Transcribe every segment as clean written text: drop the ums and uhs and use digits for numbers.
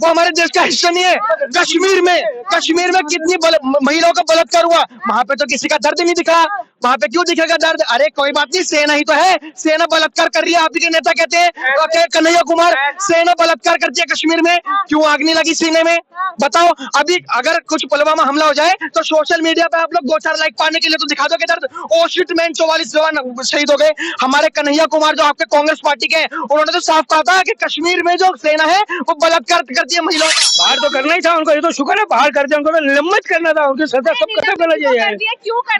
वो हमारे देश का हिस्सा नहीं है। कश्मीर में कितनी महिलाओं का बलात्कार हुआ, वहां पे तो किसी का दर्द नहीं दिखा। वहां पे क्यों दिखेगा दर्द? अरे कोई बात नहीं, सेना ही तो है, सेना बलात्कार कर रही है। आप के नेता कहते हैं कन्हैया कुमार, सेना बलात्कार करती है कश्मीर में, क्यों आग नहीं लगी सीने में? बताओ। अभी अगर कुछ पुलवामा हमला हो जाए तो सोशल मीडिया पे आप लोग 2-4 लाइक पाने के लिए तो दिखा दोगे दर्द। ओ शिट मैन, 44 जवान शहीद हो गए। हमारे कन्हैया कुमार जो आपके कांग्रेस पार्टी के, उन्होंने तो साफ कहा था कि कश्मीर में जो सेना है वो बलात्कार करती है महिलाओं का। बाहर तो करना ही था उनको, ये तो शुक्र है बाहर कर दिया। उनको तो निलंबित करना था, उनकी सजा सब खत्म करना चाहिए।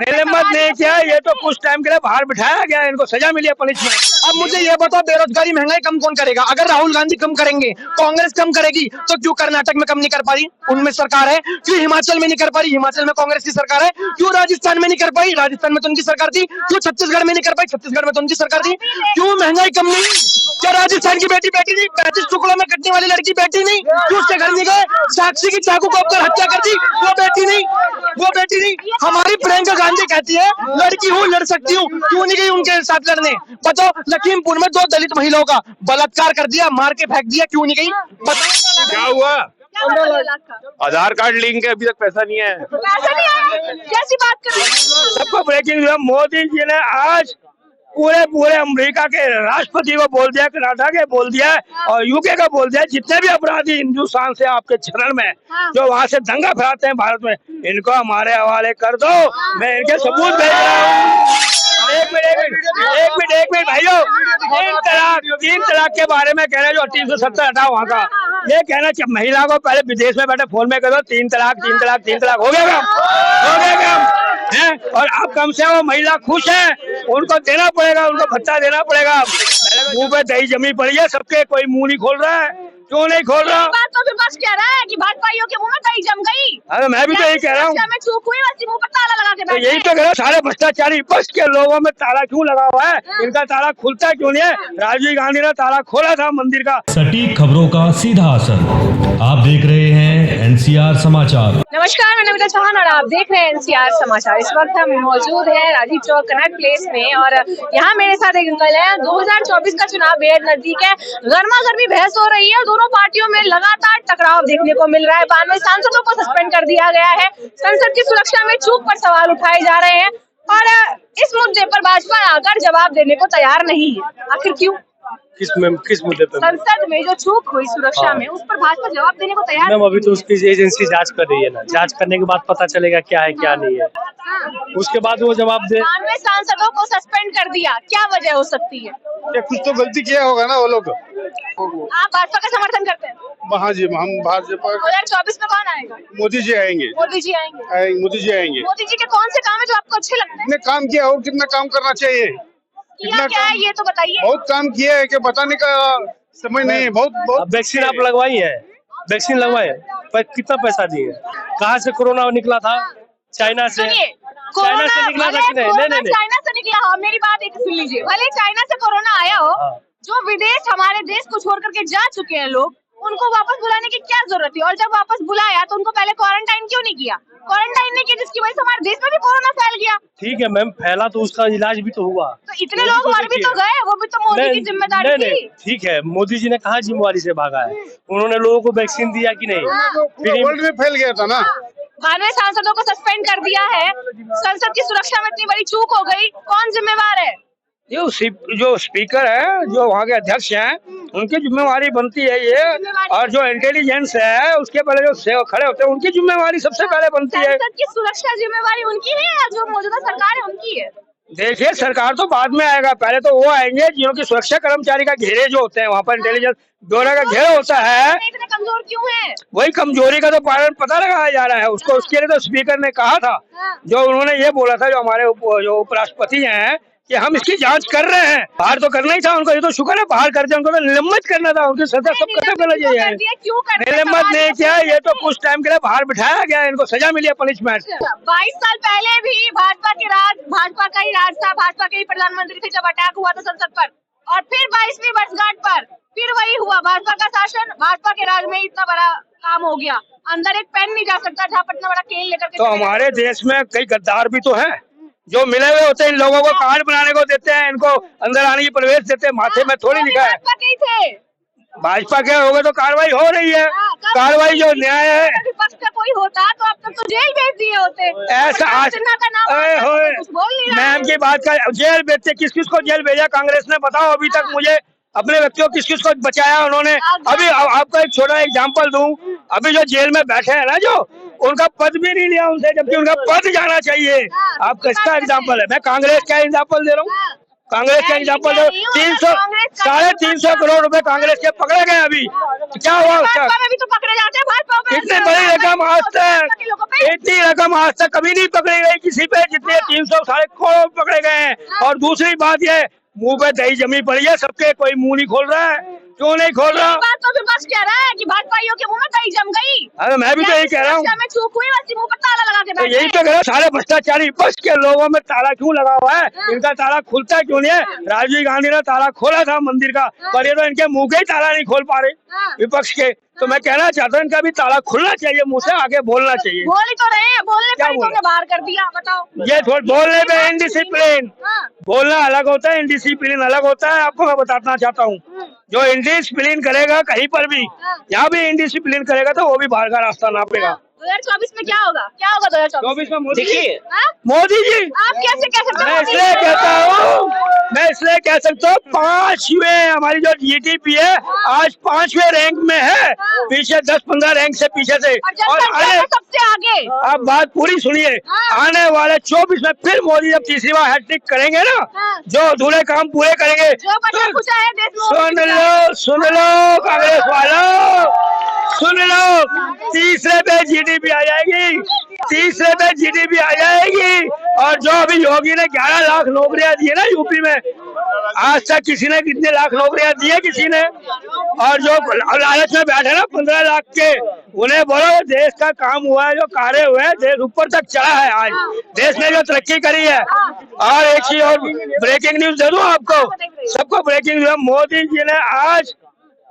निलंबित नहीं किया, ये तो कुछ टाइम के लिए बाहर बिठाया गया, इनको सजा मिली है पनिशमेंट। अब मुझे ये बताओ, बेरोजगारी महंगाई कम कौन करेगा? अगर राहुल गांधी कम करेंगे, कांग्रेस कम करेगी, तो क्यों कर्नाटक में कम नहीं कर पा रही? उनमें सरकार है। क्यों हिमाचल में नहीं कर पा रही? हिमाचल में कांग्रेस की सरकार है। क्यों राजस्थान में नहीं कर पाई? राजस्थान में तो उनकी सरकार थी। क्यों छत्तीसगढ़ में नहीं कर पाई? छत्तीसगढ़ में तो उनकी सरकार थी। क्यों महंगाई कम नहीं? क्या राजस्थान की बेटी नहीं? 35 टुकड़ों में कटने वाली लड़की बेटी नहीं? क्यों उसके घर नहीं गए? साक्षी की चाकू काटकर हत्या कर दी, वो बेटी नहीं? हमारी प्रियंका गांधी कहती है लड़की हूँ, लड़ सकती हूँ, क्यों नहीं गई उनके साथ लड़ने? बताओ। लखीमपुर में 2 दलित महिलाओं का बलात्कार कर दिया, मार के फेंक दिया, क्यों नहीं गई? बताओ क्या हुआ? आधार कार्ड लिंक है, अभी तक पैसा नहीं है। पैसा नहीं आया, कैसी बात कर रहे हैं? सबको ब्रेकिंग न्यूज। मोदी जी ने आज पूरे अमेरिका के राष्ट्रपति को बोल दिया, कनाडा के बोल दिया और यूके का बोल दिया, जितने भी अपराधी हिंदुस्तान से आपके चरण में जो वहाँ से दंगा फैलाते हैं भारत में, इनको हमारे हवाले कर दो। मैं इनके सबूत भेज रहा हूँ। एक मिनट भाइयों, 3 तलाक के बारे में कह रहे जो 370 हटाओ वहाँ का, ये कहना चाहिए महिला को पहले विदेश में बैठे फोन में करो 3 तलाक हो गया काम है। और अब कम से वो महिला खुश है, उनको देना पड़ेगा, उनको भत्ता देना पड़ेगा। मुंह पे दही जमी पड़ी है सबके, कोई मुंह नहीं खोल रहा है। क्यों नहीं खोल रहा? बात तो फिर बस कह रहा है कि भाजपाइयों के मुंह में दही जम गई। अरे मैं भी तो यही कह रहा हूँ, मैं चूक हुई, बस मुंह पर ताला लगा के तो यही तो कह रहा हूँ, सारे भ्रष्टाचारी बस के लोगों में ताला क्यों लगा हुआ है? इनका ताला खुलता क्यों नहीं है? राजीव गांधी ने ताला खोला था मंदिर का। सटीक खबरों का सीधा असर। आप देख रहे हैं एनसीआर समाचार। नमस्कार, मैं नमिता चौहान और आप देख रहे हैं एनसीआर समाचार। इस वक्त हम मौजूद हैं राजीव चौक कनॉट प्लेस में और यहाँ मेरे साथ एक अंकल है। 2024 का चुनाव बेहद नजदीक है, गर्मा गर्मी बहस हो रही है, दोनों पार्टियों में लगातार टकराव देखने को मिल रहा है। 92 सांसदों को सस्पेंड कर दिया गया है, संसद की सुरक्षा में चूक पर सवाल उठाए जा रहे हैं और इस मुद्दे पर भाजपा आकर जवाब देने को तैयार नहीं है। आखिर क्यों? किस मुद्दे पर? संसद में जो चूक हुई सुरक्षा में, उस पर भाजपा जवाब देने को तैयार मैम अभी तो उसकी एजेंसी जांच कर रही है ना, जांच करने के बाद पता चलेगा क्या है क्या नहीं है, उसके बाद वो जवाब दे। 92 सांसदों को सस्पेंड कर दिया, क्या वजह हो सकती है? कुछ तो गलती किया होगा ना वो लोग। आप भाजपा का समर्थन करते हैं? हाँ जी, हम भाजपा। 2024 में कौन आएगा? मोदी जी आएंगे। मोदी जी आएंगे। मोदी जी आएंगे। मोदी जी के कौन से काम है जो आपको अच्छे लगते हैं? कितने काम किया और कितना काम करना चाहिए? कितना क्या है ये तो बताइए। बहुत काम किया है कि बताने का समय नहीं है। बहुत वैक्सीन आप लगवाई है? वैक्सीन लगवाए पर कितना पैसा दिए? कहाँ से कोरोना निकला था? चाइना से। चाइना से निकला था कि नहीं? चाइना से निकला हो, मेरी बात एक सुन लीजिए। भले चाइना से कोरोना आया हो, जो विदेश हमारे देश को छोड़ करके जा चुके हैं लोग, उनको वापस बुलाने की क्या जरूरत है? और जब वापस बुलाया तो उनको पहले क्वारंटाइन क्यों नहीं किया? क्वारंटाइन नहीं किया जिसकी वजह से हमारे देश में भी कोरोना फैल गया। ठीक है मैम, फैला तो उसका इलाज भी तो हुआ। तो इतने लोग मर भी तो गए, वो भी तो मोदी की जिम्मेदारी थी। ठीक है, मोदी जी ने कहा जिम्मेवारी से भागा है, उन्होंने लोगों को वैक्सीन दिया कि नहीं? वर्ल्ड में फैल गया था ना। 92 सांसदों को सस्पेंड कर दिया है, संसद की सुरक्षा में इतनी बड़ी चूक हो गई, कौन जिम्मेवार है? जो स्पीकर है, जो वहाँ के अध्यक्ष हैं, उनकी जिम्मेवारी बनती है ये। और जो इंटेलिजेंस है उसके पहले जो खड़े होते हैं, उनकी जिम्मेवारी सबसे पहले बनती है। संसद की सुरक्षा जिम्मेवारी उनकी है या जो मौजूदा सरकार है उनकी है? देखिए, सरकार तो बाद में आएगा, पहले तो वो आएंगे जिनकी सुरक्षा कर्मचारी का घेरे जो होते हैं, वहाँ पर इंटेलिजेंस ब्यूरो का घेरा होता है। इतने कमजोर क्यों है? वही कमजोरी का तो पता लगाया जा रहा है उसको। उसके लिए तो स्पीकर ने कहा था, जो उन्होंने ये बोला था, जो हमारे जो उपराष्ट्रपति हैं, कि हम इसकी जांच कर रहे हैं। बाहर तो करना ही था उनको, ये तो शुक्र है बाहर कर दिया। उनको तो निलंबित करना था, उनकी सजा सब खत्म करना चाहिए। निलंबित नहीं किया, ये तो कुछ टाइम के लिए बाहर बिठाया गया, इनको सजा मिली है पनिशमेंट। 22 साल पहले भी भाजपा का ही राज था, भाजपा के ही प्रधानमंत्री थे जब अटैक हुआ था संसद पर, और फिर 22वीं वर्षगांठ पर फिर वही हुआ। भाजपा का शासन, भाजपा के राज में इतना बड़ा काम हो गया, अंदर एक पेन नहीं जा सकता जहाँ पर इतना बड़ा केल लेकर के। तो हमारे देश में कई गद्दार भी तो हैं, जो मिले हुए होते हैं, इन लोगों को कार्ड बनाने को देते हैं, इनको अंदर आने की प्रवेश देते हैं, माथे में थोड़ी लिखा है। भाजपा के ही थे। भाजपा के हो गए तो कार्रवाई हो रही है। कार्रवाई जो न्याय है विपक्ष का कोई होता तो अब तक तो जेल भेज दिए होते। ऐसा आज सिन्हा का नाम अरे आता है, होए कुछ बोल नहीं रहा मैम है। की बात का जेल भेजते किस किस को जेल भेजा कांग्रेस ने बताओ अभी तक मुझे अपने व्यक्तियों किस किस को बचाया उन्होंने। अभी आपको एक छोटा एग्जांपल दूं, अभी जो जेल में बैठे हैं ना जो उनका पद भी नहीं लिया उनसे जबकि उनका पद जाना चाहिए। आप किसका एग्जांपल है? मैं कांग्रेस का एग्जांपल दे रहा हूँ, कांग्रेस का एग्जांपल दे 300 करोड़ रुपए कांग्रेस के पकड़े गए अभी क्या हुआ उसका? भाजपा में भी तो पकड़े जाते हैं, भाजपा में इतनी बड़ी रकम आज तक इतनी रकम आज तक कभी नहीं पकड़ी गई किसी पे जितने 300 साढ़े करोड़ पकड़े गए हैं। और दूसरी बात ये मुंह पे दही जमी पड़ी है सबके, कोई मुंह नहीं खोल रहा है। क्यों नहीं खोल रहा? बात तो विपक्ष कह रहा है कि भाजपाइयों के मुंह में दही जम गई। अरे मैं भी तो यही कह रहा हूँ, में चूक हुई बस मुंह पर ताला लगा के तो बैठे यही तो कह रहा हूँ सारे भ्रष्टाचारी विपक्ष के लोगों में ताला क्यों लगा हुआ है? इनका ताला खुलता क्यों नहीं है? राजीव गांधी ने ताला खोला था मंदिर का, पर ये तो इनके मुंह के ही ताला नहीं खोल पा रहे विपक्ष के। तो मैं कहना चाहता हूँ इनका भी ताला खुलना चाहिए, मुंह से आगे बोलना चाहिए। बोल ही तो रहे हैं, बोलने क्या पर ही तो बोला? उन्हें बाहर कर दिया। बताओ ये थोड़ा बोलने में इनडिसिप्लिन, बोलना अलग होता है, इनडिसिप्लिन अलग होता है। आपको मैं बताना चाहता हूँ जो इनडिसिप्लिन करेगा कहीं पर भी, यहाँ भी इनडिसिप्लिन करेगा तो वो भी बाहर का रास्ता नापेगा। 2024 में क्या होगा? क्या होगा 2024 में मोदी देखिए मोदी जी आप कैसे कह सकते मैं हो? इसलिए कहता हूँ, मैं इसलिए कह सकता हूँ 5वें हमारी जो जीडीपी है आज 5वें रैंक में है, पीछे 10-15 रैंक से पीछे से। और और जनसंख्या में सबसे आगे। आप बात पूरी सुनिए, आने वाले 24 में फिर मोदी जब तीसरी बार हैट्रिक करेंगे ना, जो अधूरे काम पूरे करेंगे, जो बचा खुचा है देश में सुन लो कांग्रेस वालों, सुन लो, तीसरे पे जीडीपी आ जाएगी, तीसरे पे जीडीपी आ जाएगी। और जो अभी योगी ने 11 लाख नौकरियां दी है ना यूपी में, आज तक किसी ने कितने लाख नौकरियां दी है किसी ने? और जो लालच में बैठे ना 15 लाख के, उन्हें बोलो देश का काम हुआ है, जो कार्य हुए हैं, देश ऊपर तक चढ़ा है। आज देश ने जो तरक्की करी है। और एक चीज और ब्रेकिंग न्यूज दे दूं आपको, सबको ब्रेकिंग न्यूज, मोदी जी ने आज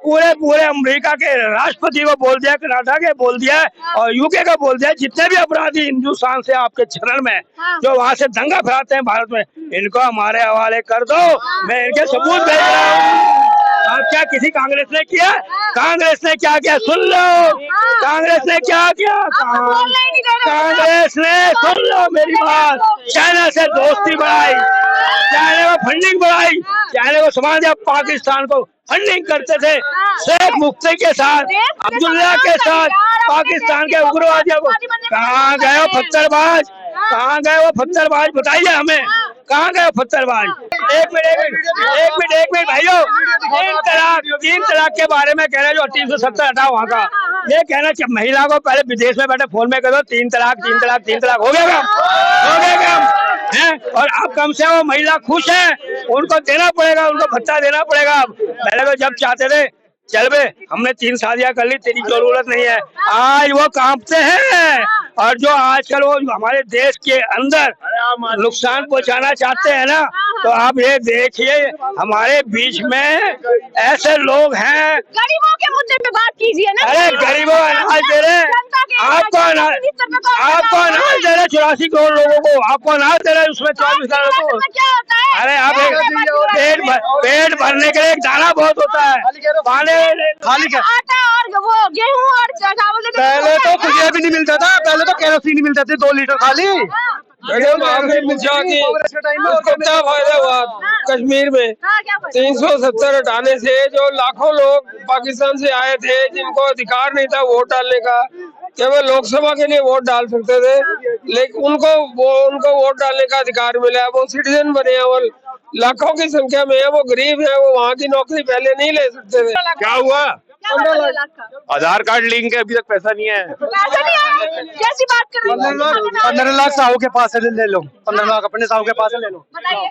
पूरे अमेरिका के राष्ट्रपति को बोल दिया, कनाडा के बोल दिया और यूके का बोल दिया, जितने भी अपराधी हिंदुस्तान से आपके चरण में जो वहां से दंगा फैलाते हैं भारत में, इनको हमारे हवाले कर दो। मैं इनके सबूत भेज रहा हूँ। आप क्या किसी कांग्रेस ने किया? कांग्रेस ने क्या किया सुन लो, कांग्रेस ने क्या किया? कांग्रेस ने सुन लो मेरी बात, चाइना से दोस्ती बढ़ाई, चाइना को फंडिंग बढ़ाई, चाइना को सामान दिया, पाकिस्तान को फंडिंग करते थे शेख मुफ्ती के साथ, अब्दुल्ला के साथ, पाकिस्तान के उग्रवादियों को। कहाँ गए वो पत्थरबाज? कहाँ गए वो पत्थरबाज? बताइए हमें, कहाँ गए वो पत्थरबाज? एक मिनट भाइयों, 3 तलाक के बारे में कह रहे जो 370 हटाओ वहाँ का, ये कहना चाहिए महिला को पहले विदेश में बैठे फोन में करो 3 तलाक हो गया काम है। और अब कम से वो महिला खुश है, उनको देना पड़ेगा, उनको भत्ता देना पड़ेगा। पहले तो जब चाहते थे चल बे हमने 3 शादियां कर ली, तेरी जरूरत नहीं है, आज वो कांपते हैं। और जो आजकल वो हमारे देश के अंदर नुकसान पहुंचाना चाहते हैं ना, तो आप ये देखिए हमारे बीच में ऐसे लोग हैं। गरीबों के मुद्दे पे बात कीजिए ना। अरे गरीबों अनाज दे रहे, आपको अनाज दे रहे 84 करोड़ लोगों को, आपको अनाज दे रहे उसमें 24 लाख लोगों को। क्या होता है? अरे आप पेट भरने के लिए एक दाना बहुत होता है, पानी खाली क्या? आटा और वो गेहूं और चावल देते हैं। पहले तो कुछ भी नहीं मिलता था, पहले तो केरोसिन नहीं मिलता था 2 लीटर खाली। उसको क्या फायदा हुआ कश्मीर में? हाँ, क्या फायदा? 370 हटाने से जो लाखों लोग पाकिस्तान से आए थे जिनको अधिकार नहीं था वोट डालने का, केवल लोकसभा के लिए वोट डाल सकते थे, लेकिन उनको वोट डालने का अधिकार मिला, वो सिटीजन बने हैं, वो लाखों की संख्या में है, वो गरीब है, वो वहाँ की नौकरी पहले नहीं ले सकते थे। क्या हुआ? 15 लाख का आधार कार्ड लिंक है, अभी तक पैसा नहीं है। पैसा नहीं आया, कैसी बात कर रहे हैं? 15 लाख साहू के पास से ले लो, 15 लाख अपने साहू के पास से ले लो, बताइए।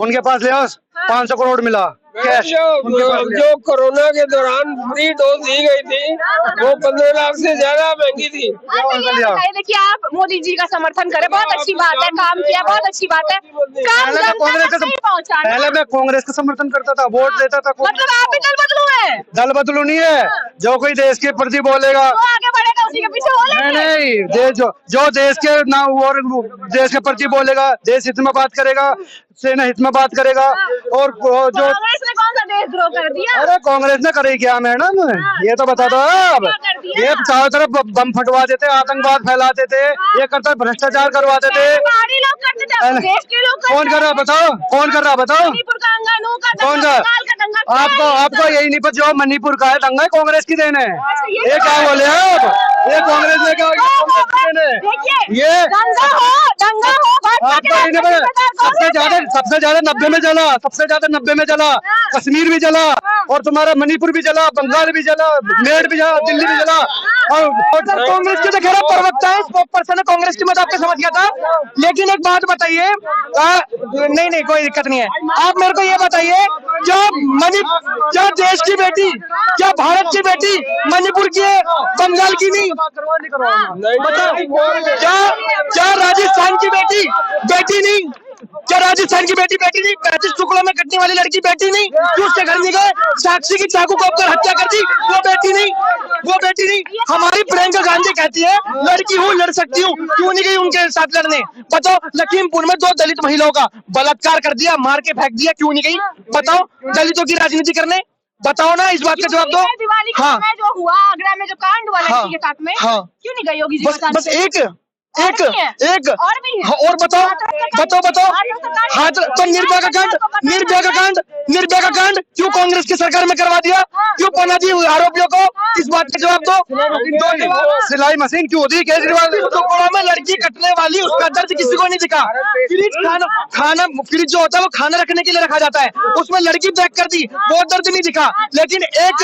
उनके पास ले आओ, 500 करोड़ मिला कैश। जो कोरोना के दौरान फ्री डोज दी गई थी वो 15 लाख से ज्यादा महंगी थी। देखिए आप मोदी जी का समर्थन करें, बहुत अच्छी बात है, काम किया, बहुत अच्छी बात है। काम पहले मैं कांग्रेस का समर्थन करता था, वोट देता था। मतलब आप भी दल बदलू है? दल बदलू नहीं है, जो कोई देश के प्रति बोलेगा वो आगे बढ़ेगा उसी के पीछे बोलेगा। नहीं जो देश के ना और देश के प्रति बोलेगा, देश हित में बात करेगा, सेना हित में बात करेगा। और जो कांग्रेस ने कौन सा देशद्रोह कर दिया? अरे कांग्रेस ने करे क्या मैडम, ये तो बता दो अब। ये चारों तरफ बम फटवा देते, आतंकवाद फैलाते थे, ये करता भ्रष्टाचार करवाते थे। पहाड़ी लोग करते थे, अब देश के लोग करते कौन कर रहा बताओ, कौन कर रहा बताओ, मणिपुर का दंगा, नू का कौन दंगा, सा? बंगाल का दंगा, आपको यही नहीं पता जो मणिपुर का है दंगा कांग्रेस की देन है। ये क्या बोले आप, ये कांग्रेस ने क्या कांग्रेस की देन है? देखिए ये दंगा हो भाजपा के आपको ये नहीं राष्ट्रीय पता, नेता सबसे ज्यादा 90 में जला, सबसे ज्यादा 90 में जला, कश्मीर भी जला, और तुम्हारा मणिपुर भी जला, बंगाल भी जला, मेरठ भी जला, दिल्ली भी जला। और कांग्रेस के तो खैर प्रवक्ता है, स्पोक पर्सन है कांग्रेस की, मैं तो आपको समझ गया था। लेकिन एक बात बताइए, नहीं कोई दिक्कत नहीं है, आप मेरे को ये बताइए, क्या देश की बेटी, क्या भारत की बेटी मणिपुर की है, बंगाल की नहीं? बताओ, क्या राजस्थान की बेटी नहीं? क्या राजस्थान की बेटी नहीं? 35 टुकड़ों में कटने वाली लड़की बेटी नहीं? जो उसके घर में गए साक्षी की चाकू को अपकर हत्या कर दी, वो बेटी नहीं? हमारी प्रियंका गांधी कहती है लड़की हूँ, लड़ सकती हूँ, क्यों नहीं गई उनके साथ लड़ने? बताओ, लखीमपुर में 2 दलित महिलाओं का बलात्कार कर दिया, मार के फेंक दिया, क्यों नहीं गई? बताओ, दलितों की राजनीति करने? बताओ ना, इस बात का जवाब दो। दिवाली के समय जो हुआ आगरा में, जो कांड हुआ लड़की के साथ में, क्यों नहीं गई योगी जी? बस एक और भी है? और बताओ हाँ, तो निर्भया का कांड क्यों कांग्रेस की सरकार में करवा दिया? क्यों बना दी आरोपियों को? इस बात का जवाब दो। सिलाई मशीन क्यों दी केजरीवाल? टुकड़ों में लड़की कटने वाली, उसका दर्द किसी को नहीं दिखा। फ्रिज जो होता है वो खाना रखने के लिए रखा जाता है, उसमें लड़की पैक कर दी, वो दर्द नहीं दिखा। लेकिन एक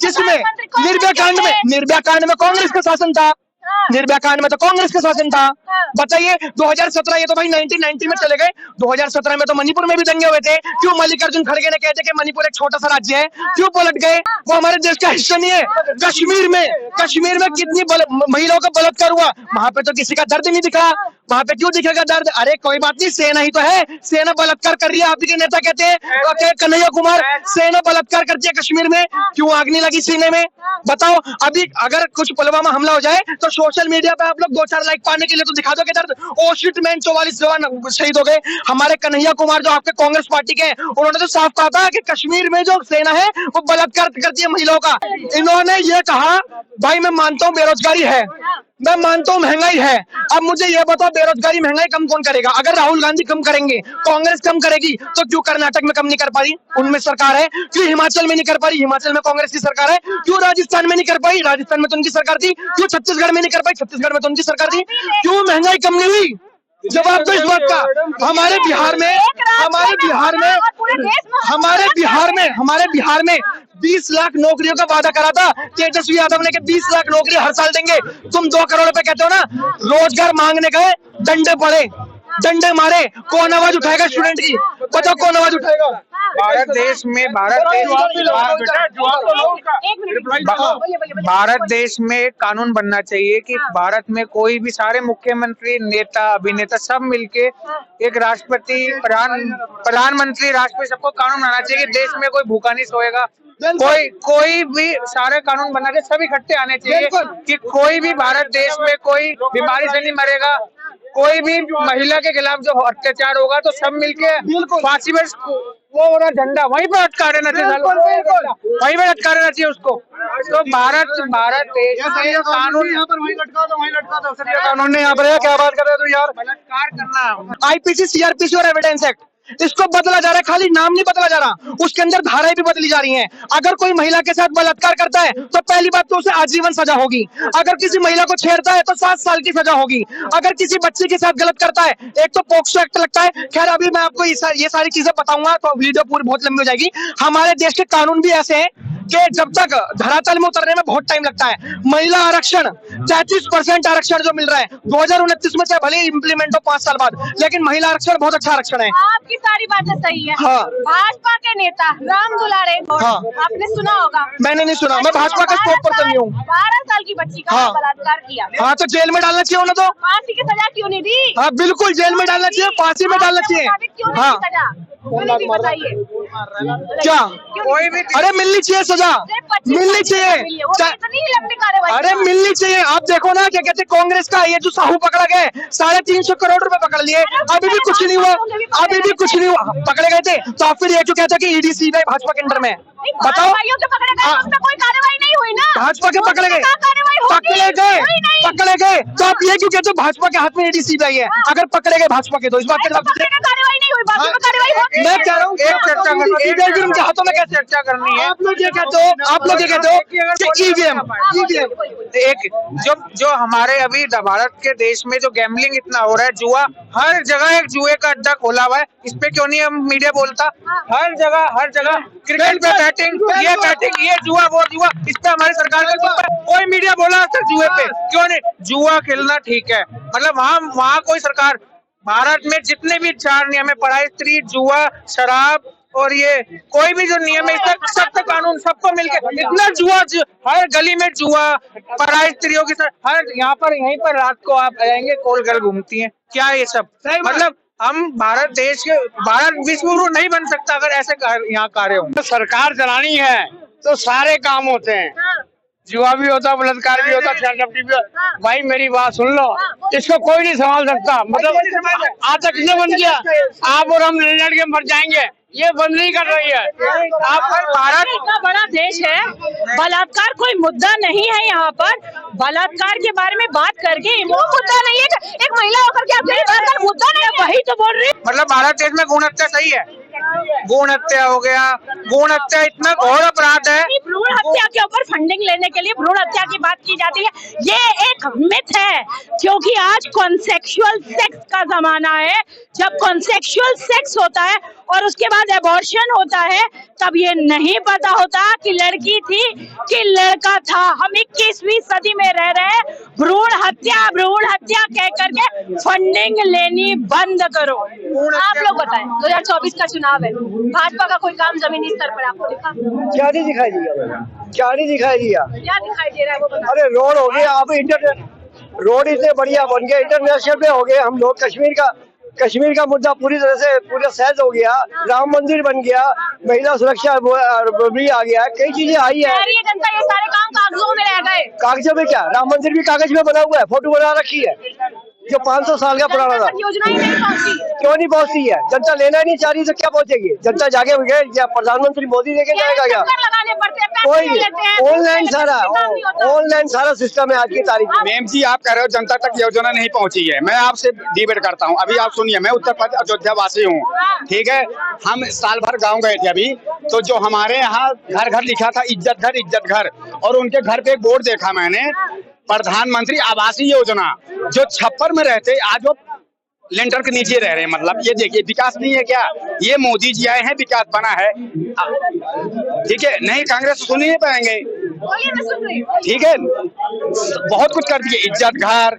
किसमें निर्भया कांड में कांग्रेस का शासन था, निर्भया कांड में तो कांग्रेस का शासन था। बताइए 2017, ये तो भाई 1990 में चले गए, 2017 में तो मणिपुर में भी दंगे हुए थे। क्यों मल्लिकार्जुन खड़गे ने कहते कि मणिपुर एक छोटा सा राज्य है, क्यों पलट गए? वो हमारे देश का हिस्सा नहीं है। कश्मीर में कितनी महिलाओं का बलात्कार हुआ, वहां पे तो किसी का दर्द नहीं दिखा। वहां पे क्यों दिखेगा दर्द? अरे कोई बात नहीं, सेना ही तो है, सेना बलात्कार कर रही है। आप ही के नेता कहते हैं कन्हैया कुमार, सेना बलात्कार करती है कश्मीर में, क्यों आग नहीं लगी सीने में? बताओ, अभी अगर कुछ पुलवामा हमला हो जाए तो सोशल मीडिया पे आप लोग 2-4 लाइक पाने के लिए तो दिखा दोगे दर्द। ओ शिट मैन, 44 जवान शहीद हो गए। हमारे कन्हैया कुमार जो आपके कांग्रेस पार्टी के हैं, उन्होंने तो साफ कहा था कि कश्मीर में जो सेना है वो बलात्कार करती है महिलाओं का। इन्होंने ये कहा, भाई मैं मानता हूँ बेरोजगारी है, मैं मानता हूँ महंगाई है। अब मुझे ये बताओ, बेरोजगारी महंगाई कम कौन करेगा? अगर राहुल गांधी कम करेंगे, कांग्रेस कम करेगी, तो क्यों कर्नाटक में कम नहीं कर पा रही? उनमें सरकार है। क्यों हिमाचल में नहीं कर पा रही? हिमाचल में कांग्रेस की सरकार है। क्यों राजस्थान में नहीं कर पाई? राजस्थान में तो उनकी सरकार थी। क्यों छत्तीसगढ़ में नहीं कर पाई? छत्तीसगढ़ में तो उनकी सरकार थी। क्यों महंगाई कम नहीं हुई? जवाब दो इस बात का। हमारे बिहार में 20 लाख नौकरियों का वादा करा था तेजस्वी यादव ने कि 20 लाख नौकरी हर साल देंगे। तुम 2 करोड़ रुपए कहते हो ना, रोजगार मांगने गए, डंडे मारे, कौन आवाज उठाएगा स्टूडेंट की? बताओ कौन आवाज उठाएगा? भारत देश में कानून बनना चाहिए कि भारत में कोई भी, सारे मुख्यमंत्री, नेता, अभिनेता सब मिलके एक राष्ट्रपति, प्रधानमंत्री, राष्ट्रपति, सबको कानून बनाना चाहिए कि देश में कोई भूखा नहीं सोएगा। कोई भी, सारे कानून बना के सब इकट्ठे आने चाहिए कि कोई भी भारत देश में कोई बीमारी से नहीं मरेगा। कोई भी महिला के खिलाफ जो अत्याचार होगा तो सब मिलके फांसी में वो वाला झंडा वहीं पर अटका रहना चाहिए, वहीं पर अटका रहना चाहिए उसको। तो भारत देश में कानून यहाँ पर वहीं लटका दो, कानून ने यहाँ पर क्या बात कर रहे हो यार? बलात्कार करना, आईपीसी, सीआरपीसी और एविडेंस एक्ट, इसको बदला जा रहा है, खाली नाम नहीं बदला जा रहा, उसके अंदर धाराएं भी बदली जा रही हैं। अगर कोई महिला के साथ बलात्कार करता है तो पहली बात तो उसे आजीवन सजा होगी। अगर किसी महिला को छेड़ता है तो 7 साल की सजा होगी। अगर किसी बच्चे के साथ गलत करता है, एक तो पोक्सो एक्ट लगता है। खैर अभी मैं आपको ये सारी चीजें बताऊंगा तो वीडियो पूरी बहुत लंबी हो जाएगी। हमारे देश के कानून भी ऐसे हैं कि जब तक धरातल में उतरने में बहुत टाइम लगता है। महिला आरक्षण 33% आरक्षण जो मिल रहा है 2029 में, चाहे भले इम्प्लीमेंट हो 5 साल बाद, लेकिन महिला आरक्षण बहुत अच्छा आरक्षण है। आपकी सारी बातें सही है। हाँ। भाजपा के नेता राम दुलारे गौड़, हाँ। आपने सुना होगा। मैंने नहीं सुना, मैं भाजपा का स्पोक पर्सन नहीं हूँ। 12 साल की बच्ची का बलात्कार किया। हाँ, तो जेल में डालना चाहिए उन्हें। तो फांसी की सजा क्यों नहीं दी? हाँ बिल्कुल, जेल में डालना चाहिए, फांसी में डालना चाहिए। क्यों नहीं दी सजा? क्यों नहीं दी बताइए? क्या? कोई भी अरे मिलनी चाहिए सजा, मिलनी चाहिए। इतनी लंबी कार्रवाई अरे मिलनी चाहिए। आप देखो ना, क्या कहते हैं, कांग्रेस का ये जो साहू पकड़ा गए, 350 करोड़ रुपए पकड़ लिए, अभी भी कुछ नहीं हुआ, अभी भी कुछ नहीं हुआ। पकड़े गए थे तो आप फिर ये जो कहते हैं कि ईडी सीबीआई भाजपा के अंडर में, बताओ। भाइयों के पकड़े गए, उसमें कोई कार्रवाई नहीं हुई ना। भाजपा के पकड़े गए, पकड़े गए तो आप ये क्यों कहते हो भाजपा के हाथ में ईडी सीबीआई है? अगर पकड़े गए भाजपा के तो इस बात के जवाब दीजिए। कार्रवाई नहीं हुई, बाकी में कार्रवाई होगी। मैं कह रहा हूँ एक चर्चा करनी है, ईवीएम के हाथों में कैसे चर्चा करनी है। आप लोग ये कहते हो, आप लोग ये कहते हो कि ईवीएम एक जो हमारे अभी भारत के देश में जो गैम्बलिंग इतना हो रहा है, जुआ हर जगह, एक जुए का अड्डा खोला हुआ है। इस पे क्यों नहीं हम मीडिया बोलता? हर जगह क्रिकेट पे बैटिंग, ये जुआ, वो जुआ, इस पे हमारी सरकार का कोई मीडिया बोला सर जुए पे क्यों नहीं? जुआ खेलना ठीक है, मतलब वहाँ कोई सरकार, भारत में जितने भी 4 नियम है, पढ़ाई, स्त्री, जुआ, शराब और ये कोई भी जो नियम है, इसका सख्त कानून, सबको मिलकर इतना जुआ, हर गली में जुआ, पढ़ाई स्त्रियों की हर यहीं पर रात को आप आएंगे, कोल गर्ल घूमती हैं, क्या ये सब? मतलब हम भारत विश्व गुरु नहीं बन सकता अगर ऐसे यहाँ कार्य होंगे। सरकार चलानी है तो सारे काम होते हैं, जुआ भी होता, बलात्कार भी होता, भी होता। भाई मेरी बात सुन लो, इसको कोई नहीं संभाल सकता। मतलब आज तक किसने बंद किया? आप और हम लड़ के मर जाएंगे, ये बंद नहीं कर रही है। आप भारत इतना बड़ा देश है, बलात्कार कोई मुद्दा नहीं है यहाँ पर। बलात्कार के बारे में बात करके वो मुद्दा नहीं है, एक महिला होकर के आप मेरी बात का मुद्दा नहीं है, वही तो बोल रही। मतलब भारत देश में भ्रूण हत्या सही है? भ्रूण हत्या हो गया, भ्रूण हत्या इतना घोर अपराध है। भ्रूण हत्या के ऊपर फंडिंग लेने के लिए भ्रूण हत्या की बात की जाती है, ये एक मिथ है, क्योंकि आज कॉन्सेक्सुअल सेक्स का जमाना है। जब कॉन्सेक्सुअल सेक्स होता है और उसके बाद एबॉर्शन होता है, तब ये नहीं पता होता कि लड़की थी कि लड़का था। हम 21वीं सदी में रह रहे हैं। भ्रूण हत्या कह करके फंडिंग लेनी बंद करो। आप लोग बताएं, 2024 का चुनाव है, भाजपा का कोई काम जमीनी स्तर पर आपको दिखा? क्या नहीं दिखाई दिया? क्या नहीं दिखाई दिया? क्या दिखाई दे रहा है वो बताएं। अरे रोड हो गया, अब इंटरनेट रोड इतने बढ़िया बन गए, इंटरनेशनल पे हो गए। हम लोग कश्मीर का मुद्दा पूरी तरह से पूरा सहज हो गया, राम मंदिर बन गया, महिला सुरक्षा भी आ गया, कई चीजें आई है। जनता ये सारे काम कागजों में रह गए। कागजों में क्या? राम मंदिर भी कागज में बना हुआ है, फोटो बना रखी है, जो 500 साल का पुराना था। योजना ही नहीं पहुंची, क्यों नहीं पहुंचती है? जनता लेना ही नहीं चाह रही तो क्या पहुंचेगी? जनता जागे हुए या प्रधानमंत्री मोदी लेके जाएगा क्या? लगाने पड़ते हैं, कोई नहीं, ऑनलाइन सारा सिस्टम है आज की तारीख में। मैम जी, आप कह रहे हो जनता तक योजना नहीं पहुंची है, मैं आपसे डिबेट करता हूं। अभी आप सुनिए, मैं उत्तर प्रदेश अयोध्या वासी हूं, ठीक है। हम साल भर गांव गए थे अभी, तो जो हमारे यहाँ घर घर लिखा था इज्जत घर, और उनके घर पे एक बोर्ड देखा मैंने, प्रधानमंत्री आवासीय योजना। जो छप्पर में रहते आज वो लेंटर के नीचे रह रहे हैं। मतलब ये देखिए, विकास नहीं है क्या? ये मोदी जी आए हैं, विकास बना है, ठीक है। नहीं, कांग्रेस सुन नहीं पाएंगे, ठीक है। बहुत कुछ कर दिए, इज्जत घर,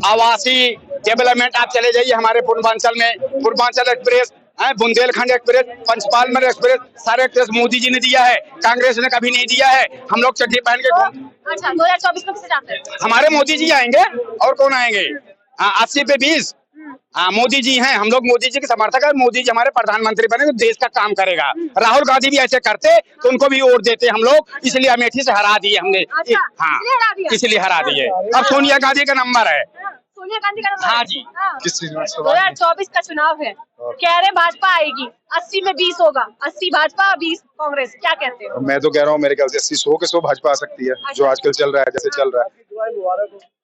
आवासीय डेवलपमेंट। आप चले जाइए हमारे पूर्वांचल में, पूर्वांचल एक्सप्रेस, बुंदेलखंड एक्सप्रेस, पंचपाल एक्सप्रेस, सारे एक्सप्रेस मोदी जी ने दिया है, कांग्रेस ने कभी नहीं दिया है। हम लोग चड्डी पहन के अच्छा, 2024 में किसे चाहते हैं? हमारे मोदी जी आएंगे, और कौन आएंगे? 80 पे 20। मोदी जी हैं, हम लोग मोदी जी के समर्थक है। मोदी जी हमारे प्रधानमंत्री बने तो देश का काम करेगा। राहुल गांधी भी ऐसे करते तो उनको भी वोट देते हम लोग, इसलिए अमेठी से हरा दिए हमने। अच्छा, हाँ, इसलिए हरा दिए। अब सोनिया गांधी का नंबर है। सोनिया गांधी का नंबर? हाँ जी। 2024 का चुनाव है, कह रहे भाजपा आएगी, 80 में 20 होगा, 80 भाजपा 20 कांग्रेस, क्या कहते हो? मैं तो कह रहा हूँ मेरे ख्याल से 80 100 के 100 भाजपा आ सकती है, जो आजकल चल रहा है, जैसे चल रहा है।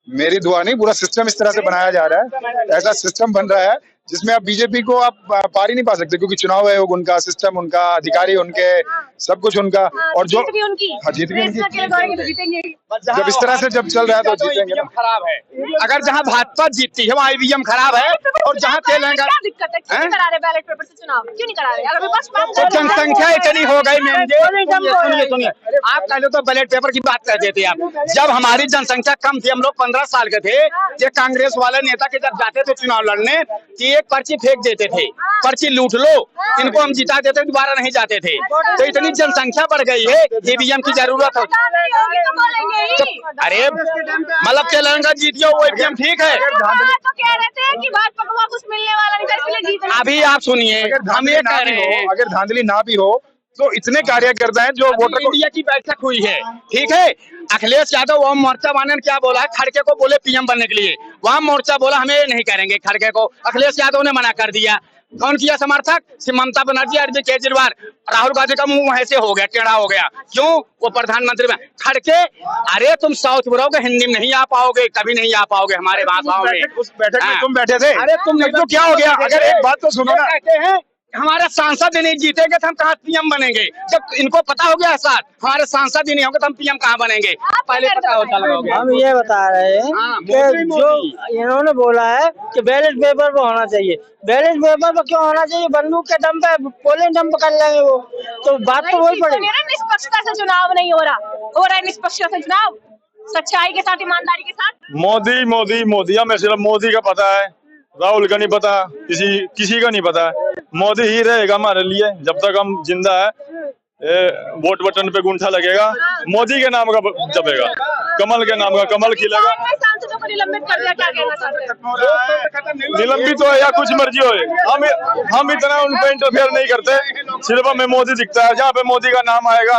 मेरी दुआ नहीं, पूरा सिस्टम इस तरह से बनाया जा रहा है, ऐसा सिस्टम बन रहा है जिसमें आप बीजेपी को आप पार ही नहीं पा सकते, क्योंकि चुनाव आयोग उनका, सिस्टम उनका, अधिकारी उनके, सब कुछ उनका, और जो जीत भी उनकी, जीत भी उनकी। जब इस तरह से जब चल रहा है तो जीतेंगे। खराब है, अगर जहाँ भाजपा जीतती है वहाँ ईवीएम खराब है, और जहाँ तेलंगाना, क्या दिक्कत है? क्यों नहीं करा रहे बैलेट पेपर से चुनाव? क्यों नहीं करा रहे? अगर विपक्ष बात तो जनसंख्या इतनी हो गई मैम जी, सुनिए, आप पहले तो बैलेट पेपर की बात कर देते आप। जब हमारी जनसंख्या कम थी, हम लोग 15 साल के थे, ये कांग्रेस वाले नेता के जब जाते थे चुनाव लड़ने, कि एक पर्ची फेंक देते थे, पर्ची लूट लो, इनको हम जिता देते, दोबारा नहीं जाते थे। तो इतनी जनसंख्या बढ़ गई है, ईवीएम की जरूरत हो। अरे मतलब तेलंगाना जीतियो वो ईवीएम ठीक है। तो कह रहे थे कि भाजपा को कुछ मिलने वाला नहीं था, इसलिए जीतना। अभी आप सुनिए, हम ये कह रहे हैं, अगर धांधली ना भी हो तो इतने कार्यकर्ता हैं जो वोटर को। इंडिया की बैठक हुई है, ठीक है। अखिलेश यादव वहाँ मोर्चा वाले ने क्या बोला, खड़गे को बोले पीएम बनने के लिए, वहाँ मोर्चा बोला हमें नहीं करेंगे खड़गे को, अखिलेश यादव ने मना कर दिया। कौन किया समर्थक? ममता बनर्जी, अरविंद केजरीवाल। राहुल गांधी का मुंह ऐसे हो गया, टेढ़ा हो गया, क्यों? वो प्रधानमंत्री में खड़के। अरे तुम साउथ में रहोगे, हिंदी में नहीं आ पाओगे, कभी नहीं आ पाओगे हमारे भाषाओं में। उस बैठक में तुम बैठे थे? अरे तुम तो क्या हो गया? अगर एक बात तो सुनो ना, कहते हैं हमारे सांसद नहीं जीतेंगे तो हम कहाँ पीएम बनेंगे? जब इनको पता हो गया साथ हमारे सांसद ही नहीं होंगे तो हम पीएम कहाँ बनेंगे? पहले पता होता होगा। हम ये बता रहे हैं कि जो इन्होंने बोला है कि बैलेट पेपर पे होना चाहिए, बैलेट पेपर पे क्यों होना चाहिए? बंदूक के दम पे, पोलिंग डंप कर लेंगे वो, तो बात तो वही पड़ेगी। निष्पक्षता से चुनाव नहीं हो रहा है निष्पक्षता से चुनाव, सच्चाई के साथ, ईमानदारी के साथ। मोदी मोदी मोदी, हमें सिर्फ मोदी का पता है, राहुल का नहीं पता, किसी का नहीं पता। मोदी ही रहेगा हमारे लिए जब तक हम जिंदा है। वोट बटन पे गुंठा लगेगा, मोदी के नाम का जपेगा, कमल के नाम का कमल खिलेगा। सांसदों को निलंबित कर दिया, क्या कहना चाहते हैं? निलंबित हो या कुछ मर्जी हो, हम इतना उन पे इंटरफेयर नहीं करते, सिर्फ हमें मोदी दिखता है, जहाँ पे मोदी का नाम आएगा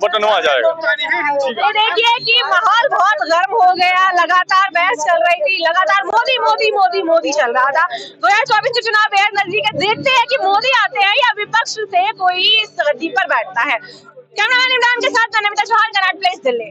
बटन वहाँ जाएगा। तो देखिए कि माहौल बहुत गर्म हो गया, लगातार बहस चल रही थी, लगातार मोदी मोदी मोदी मोदी चल रहा था। 2024 के चुनाव बेहद नजदीक है, देखते हैं कि मोदी आते हैं या विपक्ष से कोई इस गद्दी पर बैठता है। कैमरामैन इमरान के साथ नमिता चौहान, कनॉट प्लेस, दिल्ली।